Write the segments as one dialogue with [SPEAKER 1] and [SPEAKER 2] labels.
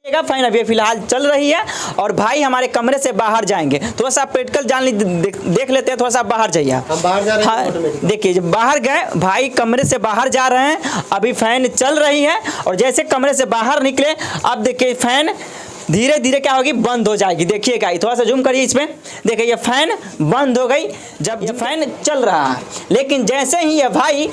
[SPEAKER 1] Fan अभी फिलहाल चल रही है और भाई हमारे कमरे से बाहर जाएंगे। थोड़ा सा प्रैक्टिकल जान देख लेते हैं। थोड़ा सा बाहर जाइए।
[SPEAKER 2] हम बाहर जा रहे हैं।
[SPEAKER 3] हाँ,
[SPEAKER 2] देखिए जब बाहर गए भाई कमरे से बाहर जा रहे हैं, अभी फैन चल रही है और जैसे कमरे से बाहर निकले अब देखिए फैन धीरे धीरे क्या होगी, बंद हो जाएगी। देखिएगा, थोड़ा सा जूम करिए इसमें। देखिए ये फैन बंद हो गई जब ये फैन चल रहा है, लेकिन जैसे ही ये भाई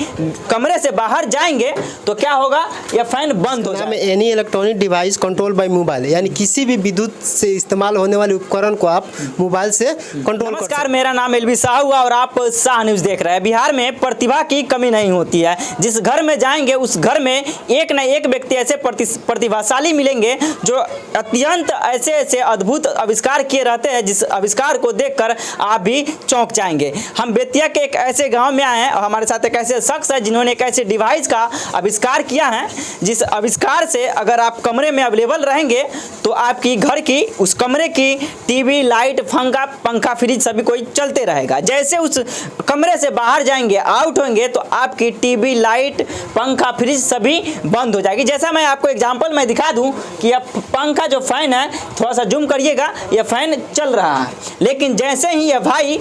[SPEAKER 2] कमरे से बाहर जाएंगे तो क्या होगा, ये फैन बंद हो जाएगा।
[SPEAKER 3] Any electronic device control by mobile, यानी किसी भी विद्युत से इस्तेमाल होने वाले उपकरण को आप मोबाइल से कंट्रोल।
[SPEAKER 2] नमस्कार, मेरा नाम एलबी साहू हुआ और आप शाह न्यूज़ देख रहे हैं। बिहार में प्रतिभा की कमी नहीं होती है। जिस घर में जाएंगे उस घर में एक न एक व्यक्ति ऐसे प्रतिभाशाली मिलेंगे जो अत्यंत ऐसे ऐसे अद्भुत आविष्कार किए रहते हैं, जिस आविष्कार को देखकर आप भी चौंक जाएंगे। हम बेतिया के एक ऐसे गांव में आए हैं और हमारे साथ एक ऐसे शख्स है जिन्होंने एक ऐसे डिवाइस का आविष्कार किया है, जिस आविष्कार से अगर आप कमरे में अवेलेबल रहेंगे तो आपकी घर की उस कमरे की टीवी, लाइट, पंखा, फ्रिज सभी कोई चलते रहेगा। जैसे उस कमरे से बाहर जाएंगे, आउट होंगे तो आपकी टीवी, लाइट, पंखा, फ्रिज सभी बंद हो जाएगी। जैसा मैं आपको एग्जांपल में दिखा दूं कि यह पंखा जो फैन है, थोड़ा सा जूम करिएगा, यह फैन चल रहा है, लेकिन जैसे ही यह भाई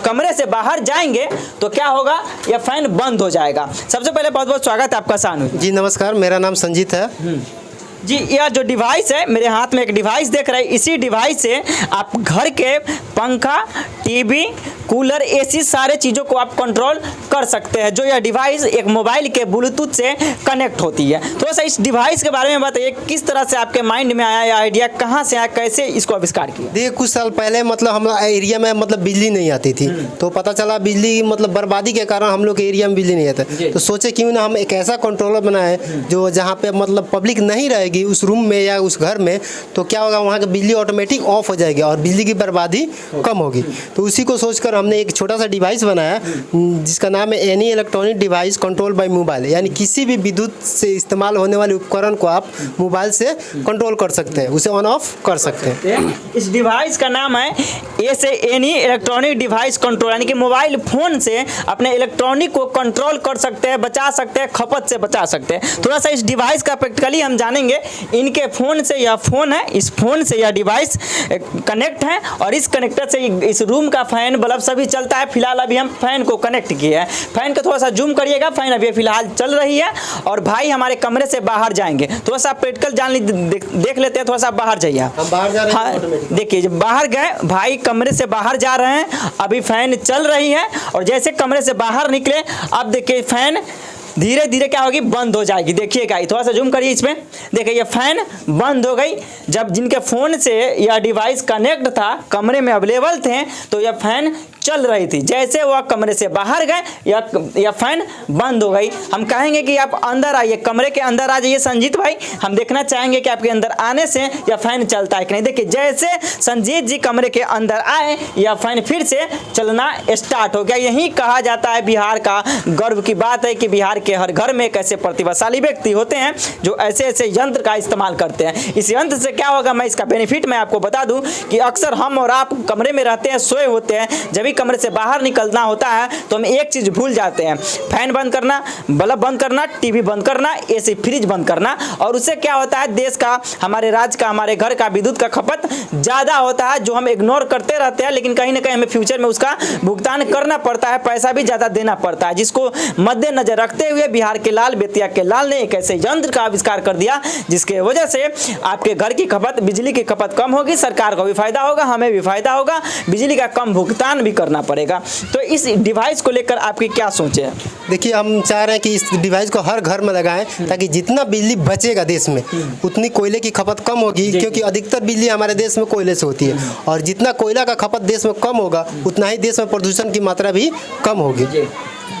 [SPEAKER 2] कमरे से बाहर जाएंगे तो क्या होगा, यह फैन बंद हो जाएगा। सबसे पहले बहुत बहुत स्वागत है आपका शानू
[SPEAKER 3] जी। नमस्कार, मेरा नाम संजीत है
[SPEAKER 2] जी। यह जो डिवाइस है, मेरे हाथ में एक डिवाइस देख रहे हैं, इसी डिवाइस से आप घर के पंखा, टीवी, कूलर, एसी सारे चीज़ों को आप कंट्रोल कर सकते हैं। जो यह डिवाइस एक मोबाइल के ब्लूटूथ से कनेक्ट होती है। थोड़ा सा इस डिवाइस के बारे में बताइए, किस तरह से आपके माइंड में आया, यह आइडिया कहाँ से आया, कैसे इसको आविष्कार किया?
[SPEAKER 3] देखिए कुछ साल पहले मतलब हमारा एरिया में मतलब बिजली नहीं आती थी, तो पता चला बिजली मतलब बर्बादी के कारण हम लोग के एरिया में बिजली नहीं आता, तो सोचे क्यों ना हम एक ऐसा कंट्रोलर बनाए जो जहाँ पे मतलब पब्लिक नहीं रहेगी उस रूम में या उस घर में, तो क्या होगा, वहाँ की बिजली ऑटोमेटिक ऑफ हो जाएगी और बिजली की बर्बादी कम होगी। तो उसी को सोचकर हमने एक छोटा सा डिवाइस बनाया जिसका नाम है any electronic device control by mobile, यानी किसी भी विद्युत से इस्तेमाल होने वाले उपकरण को आप मोबाइल से कंट्रोल कर सकते हैं, उसे ऑन ऑफ कर सकते हैं।
[SPEAKER 2] इस डिवाइस का नाम है एनी इलेक्ट्रॉनिक डिवाइस कंट्रोल, यानी कि मोबाइल फोन से अपने इलेक्ट्रॉनिक को कंट्रोल कर सकते हैं, बचा सकते हैं, खपत से बचा सकते हैं। थोड़ा सा इस डिवाइस का प्रैक्टिकली हम जानेंगे। इनके फ़ोन से यह फ़ोन है, इस फ़ोन से यह डिवाइस कनेक्ट है और इस कनेक्टर से इस रूम का फैन बल्ब सभी चलता है। फिलहाल अभी हम फैन को कनेक्ट किए हैं। फैन को थोड़ा सा जूम करिएगा, फैन अभी फिलहाल चल रही है और भाई हमारे कमरे से बाहर जाएंगे। थोड़ा सा प्रैक्टिकल जान देख लेते हैं। थोड़ा सा बाहर जाइए।
[SPEAKER 3] हम बाहर जा रहे हैं।
[SPEAKER 2] हाँ, देखिए जब बाहर गए भाई कमरे से बाहर जा रहे हैं, अभी फैन चल रही है और जैसे कमरे से बाहर निकले अब देखिए फैन धीरे धीरे क्या होगी, बंद हो जाएगी। देखिएगा, थोड़ा सा जूम करिए इसमें। देखिए ये फैन बंद हो गई जब जिनके फ़ोन से यह डिवाइस कनेक्ट था, कमरे में अवेलेबल थे, तो यह फैन चल रही थी। जैसे वह कमरे से बाहर गए यह फैन बंद हो गई। हम कहेंगे कि आप अंदर आइए, कमरे के अंदर आ जाइए संजीत भाई। हम देखना चाहेंगे कि आपके अंदर आने से यह फैन चलता है कि नहीं। देखिए जैसे संजीत जी कमरे के अंदर आए, यह फैन फिर से चलना स्टार्ट हो गया। यही कहा जाता है, बिहार का गर्व की बात है कि बिहार के हर घर में एक ऐसे प्रतिभाशाली व्यक्ति होते हैं जो ऐसे ऐसे यंत्र का इस्तेमाल करते हैं। इस यंत्र से क्या होगा, मैं इसका बेनिफिट मैं आपको बता दूं कि अक्सर हम और आप कमरे में रहते हैं, सोए होते हैं, जब भी कमरे से बाहर निकलना होता है तो हम एक चीज़ भूल जाते हैं, फैन बंद करना, बल्ब बंद करना, टीवी बंद करना, एसी फ्रिज बंद करना। और उससे क्या होता है, देश का, हमारे राज्य का, हमारे घर का विद्युत का खपत ज़्यादा होता है, जो हम इग्नोर करते रहते हैं, लेकिन कहीं ना कहीं हमें फ्यूचर में उसका भुगतान करना पड़ता है, पैसा भी ज़्यादा देना पड़ता है। जिसको मद्देनजर रखते हुए बिहार के लाल, बेतिया के लाल ने एक ऐसे यंत्र का आविष्कार कर दिया जिसके वजह से आपके घर की खपत, बिजली की खपत कम होगी, सरकार को भी फायदा होगा, हमें भी फायदा होगा, बिजली का कम भुगतान भी करना पड़ेगा। तो इस डिवाइस को लेकर आपकी क्या सोच है?
[SPEAKER 3] देखिए हम चाह रहे हैं कि इस डिवाइस को हर घर में लगाएं ताकि जितना बिजली बचेगा देश में उतनी कोयले की खपत कम होगी, क्योंकि अधिकतर बिजली हमारे देश में कोयले से होती है और जितना कोयला का खपत देश में कम होगा उतना ही देश में प्रदूषण की मात्रा भी कम होगी।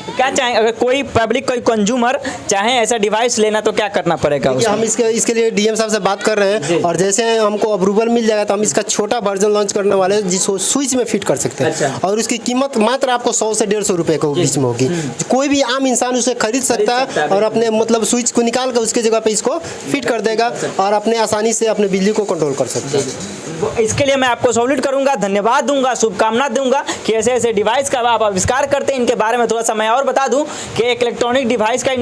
[SPEAKER 2] क्या चाहें, अगर कोई पब्लिक, कोई कंज्यूमर चाहे ऐसा डिवाइस लेना तो क्या करना पड़ेगा?
[SPEAKER 3] हम इसके लिए डीएम साहब से बात कर रहे हैं और जैसे हमको अप्रूवल मिल जाएगा तो हम इसका छोटा वर्जन लॉन्च करने वाले हैं जिसको स्विच में फिट कर सकते हैं। अच्छा। और उसकी कीमत मात्र आपको 100 से 150 रुपये के बीच में होगी। कोई भी आम इंसान उसे खरीद सकता है और अपने मतलब स्विच को निकाल कर उसके जगह पे इसको फिट कर देगा और अपने आसानी से अपने बिजली को कंट्रोल कर सकता है।
[SPEAKER 2] इसके लिए मैं आपको सॉल्यूट करूंगा, धन्यवाद दूंगा, शुभकामना दूंगा कि ऐसे ऐसे डिवाइस का आप आविष्कार करते हैं। इनके बारे में थोड़ा सा मैं और
[SPEAKER 1] और बता दूं कि एक इलेक्ट्रॉनिक डिवाइस का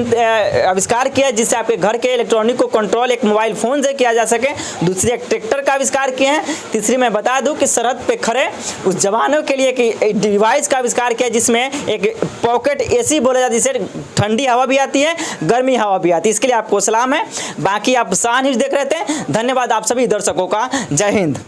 [SPEAKER 1] आविष्कार किया है जिससे आपके घर के इलेक्ट्रॉनिक को कंट्रोल एक मोबाइल फ़ोन से किया जा सके। दूसरी एक ट्रैक्टर का आविष्कार किए हैं। तीसरी मैं बता दूं कि सरहद पे खड़े उस जवानों के लिए एक डिवाइस का आविष्कार किया है जिसमें एक पॉकेट एसी बोला जाता है, जिससे ठंडी हवा भी आती है, गर्मी हवा भी आती है। इसके लिए आपको सलाम है। बाकी आप शाह न्यूज़ देख रहे थे। धन्यवाद आप सभी दर्शकों का। जय हिंद।